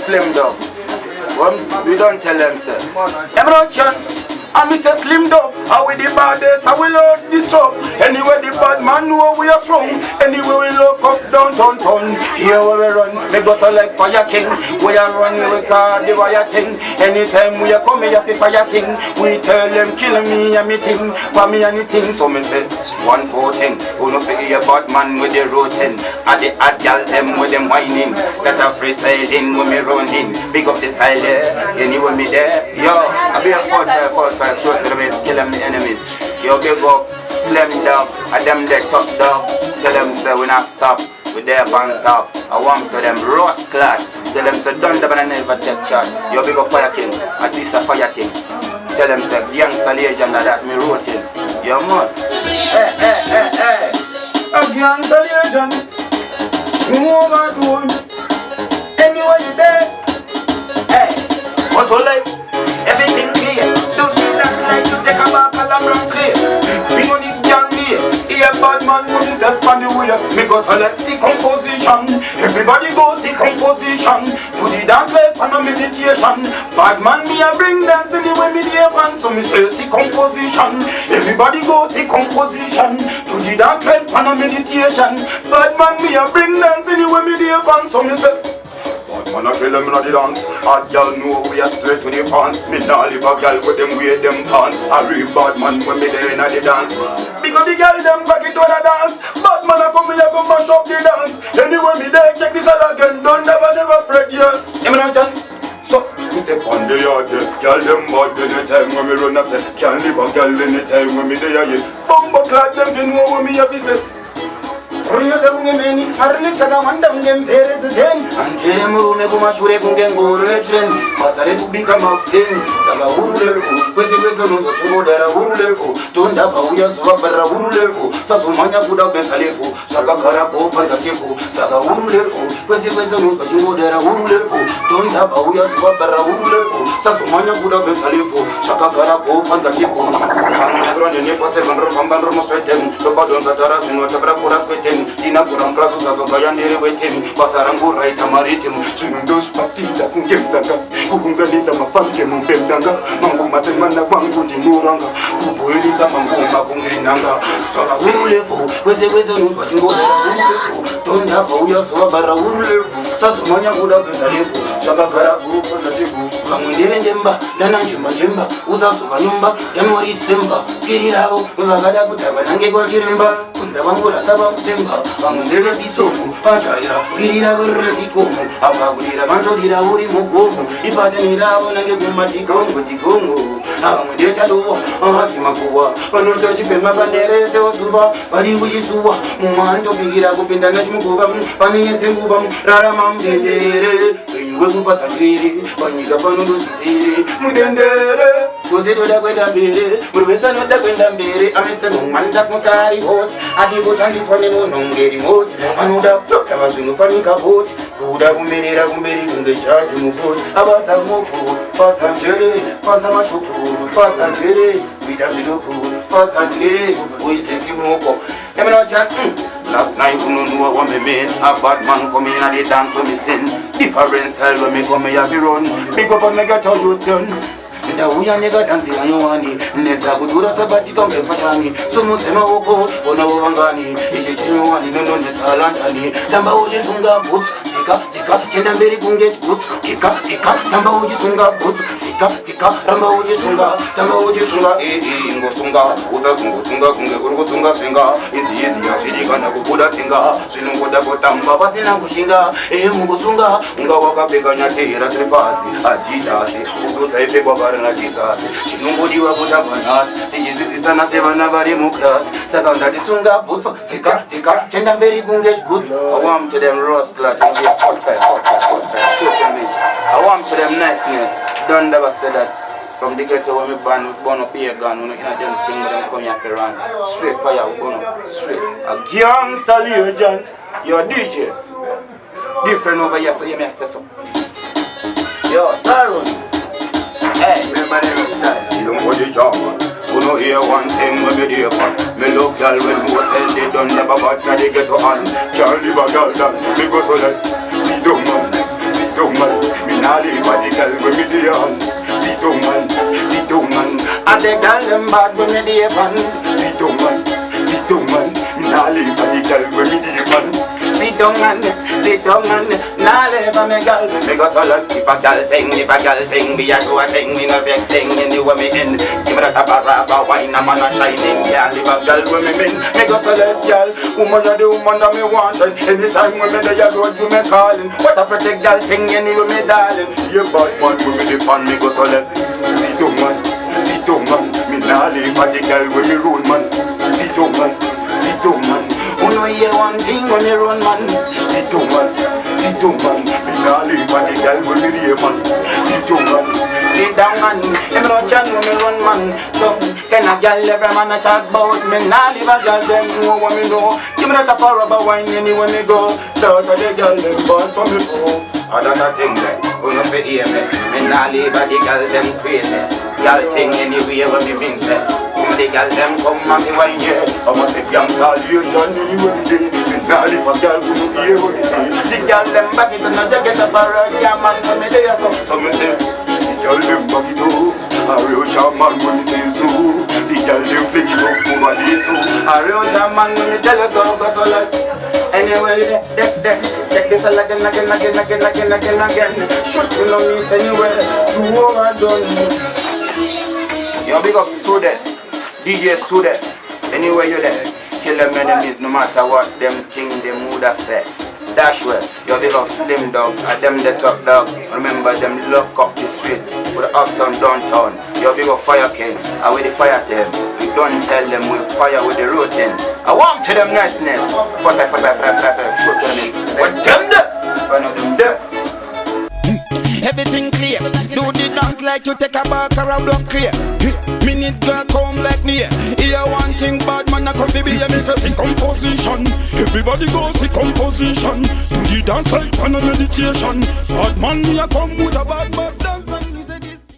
Slimdoggz. Well, we don't tell them, sir. Emerson, I'm Mr. Slimdoggz. How we the baddest, how we load this up. Anyway, the bad man know we are strong. Anyway, we look up, down, turn. Here where we run, make us like fire king. We are running, we call the wire thing. Anytime we are coming, you fire thing. We tell them, kill me and me thing. For me anything, so me say, 114. Who no figure a bad man with the routine. At the girl them with them whining. That a freestyling when me running. Big up the style there, anyway me there. Yo, I be a 4-5, short to the base, kill them the enemies. Yo, big up, Slimdoggz, and them they top dog. Tell them say we not stop, we there on top. I want to them roast class. Tell them say Don-Gwan and never take charge. Yo, big up Fire King, and this a Fire King. Tell them say youngster legend that me wrote in. Yo man. Hey. A youngster legend. You overdoing. Anywhere you there. Hey. What's all like? Everything clear. Don't see that like you take a back and I'm run clear. We know this young here. Here bad man money that's on the way. Make us select the composition. Everybody goes the composition. To the dance like on a meditation. Bad man me a bring dance anyway me the van. So me stress the composition. Everybody goes the composition. To the dance like on a meditation. Bad man me a bring dance anyway me the van. So me say man a kill them in the dance. A girl know we are straight to the pants. Me nah leave a girl with them wear them pants. A real bad man when me there in the dance. Because the girl them back into the dance. Bad man a come here go mash up the dance. Anyway me there check this out again. Don't never fret yes. Hear me now John. So we step on the yard yeah. Girl them bad anytime when me run a set. Can't leave a girl anytime when me there yeah. Bumbo clad them you know what me have to say. Ruyoza kungemeni, marinixaka wanda kungempereze ten. Antele murume kumashure kungengore tren. Masare kubika mafeni, saka uruleko. Kwese nozo chungodara uruleko. Tonda pauya suwa barra uruleko. Sasumanya kuda bensaleko. Saka karako fantakeko. Saka uruleko. Kwese nozo chungodara uruleko. Tonda pauya suwa barra uruleko. Sasumanya kuda bensaleko. Saka karako fantakeko. Kamera ne pase bandro moswetem. Toba don zatara sino tabra kuras kwetem. Ina kurang krasu sasoka yandere wetem. Pasarangu raita maritim. Sunundos patita kungemzaka. Kukunganiza mafanke mumpemdanga. Mangu masemana kwangu ndimuranga. Kubueliza mangu makungenanga. Saka uruleko. Kweze nuzwa chingodera uruleko. Tonda pauya suwa barra uruleko. Sasumanya kuda bensaleko. Saka karako fantakeko. Kamwendele njemba, dana njemba. Uzasuka nyumba, January December. Kirirao, uzakada kutaba nange kwa kiremba. Kunza wangu rasaba kutemba. Kamwendele sisomu, pachaira. Kirira gurre sikomu. Apagulira manzolira uri mugomu. Ipate nirao nange tikongo. Kamwendele chaluwa, ahasima kuwa. Panota chipema panderese osuva. Pari ujisuwa, mumanto pigira kupinda nachimukuva. Paningese nguva, rara mamdendere. Wewe kupata kiri, wanyika panudu sisiri. Mudendere, kose toda kwenda mbele. Murwesa nota kwenda mbele. Amesa nungmanda kumkari hot. Adigo chandi fone monongeri mot. Anuda floka wazunu fanika hot. Kuda kumbelera kumbeli kunge charge mukot. Abata moko, pata njere, pata mashukuru. Pata njere, wita vidokuru. Pata njere, wite simoko. Emeno chat, last night you know what me mean. A bad man come in and they dance when me sin. Different style when me come here be run. Big up and me get how you done. Nda uya nega dansi anyowani. Neza kudura sabati kambe fatani. Sumu sema woko, ona wangani. Ije chinyowani, nono nesa lantani. Tamba uje sunga boot. Tika, chenda mberi kunge boot. Tika, tamba uje sunga boot. Tika, ramba uje sunga. Tamba uje sunga, ingo sunga. Uta sunga kunge kurugo sunga senga. Izi yashirika na kukuda tinga. Sinungoda kotamba basina kushinga. Mungu sunga. Unga wakapeka nyatera sepasi. Ajitasi, uzuta ipe kwa bara na jisasi. Sinungodi wakutambanasi. Tijiziti sana sevana bari muklasi. Saka ndati sunga buto. Tika, chenda mberi kunge boot. I want to them roast like hot fire. I want to them niceness. Don-Gwan said that from the ghetto when we burn up here gun, when we in them thing when them come here for run. Straight fire, we burn up, straight. A gangster legend, you're a DJ. Different over here, so you may say so. Yo, Saron. Hey, everybody Frestyle. You don't want the job. You know hear one thing when me there for. Me look y'all when most hell they done never bad now they get to hand. Can't leave a girl that me go so like. See don't man. Me all. Sit down man, and the girl them bad when me dey pan. Sit down man, nah leave for the girl when me dey pan. Sit down man, nah leave for me girl. Me go so luck if a girl thing, me a do a thing, me no vex thing, you know what me in. Give me that a baraba wine, a man a shining, yeah, leave a girl when me min. Me go so luck girl, woman a the woman that me want, and anytime when me dey a road you me calling. What a pretty girl thing, you know me darling. You bad man when me dey pan, me go so luck. Sit down man, me nah leave for the girl when me run man. Sit down man. Who know hear one thing when me run man. Sit down man, me nah leave for the girl when me run man. Sit down man, them no chat when me run man. So can a girl every man a chat about me nah leave a girl them know what me know. Give me that a paraba wine anywhere me go. Those are the girl them born for me oh. I don't know thing that, who no fi hear me. Me nah leave a the girl them crazy. Girl thing anywhere when me bring say. The girl them come and me wine yeah. I must be young call you John anywhere me day. Me nah leave a girl who no hear what me say. The girl them back it and a jacket up a rug. Yeah man when me there so me say. The girl them back it up. A real jam man when me say so. The girl them fling it up over the so. A real jam man when me tell you so go so like. Anyway, take this again. Shoot you know me anywhere. You overdone. Yo, big up SUDE, DJ SUDE. Anywhere you there, kill them enemies no matter what them thing them woulda say. Dash well, yo big up Slimdoggz, and them the top dog. Remember them lock up the street with the uptown downtown. Yo big up Fire King, and with the fire team. We don't tell them we fire with the routine. I want to them niceness. Shoot to them. What them there? One of them there. Everything clear. Do the dunk like you take a back or a block clear. Minute girl come like me. Here one thing bad man a come to be a me say composition. Everybody go see composition. Do the dance like on a meditation. Bad man me a come with a bad dance.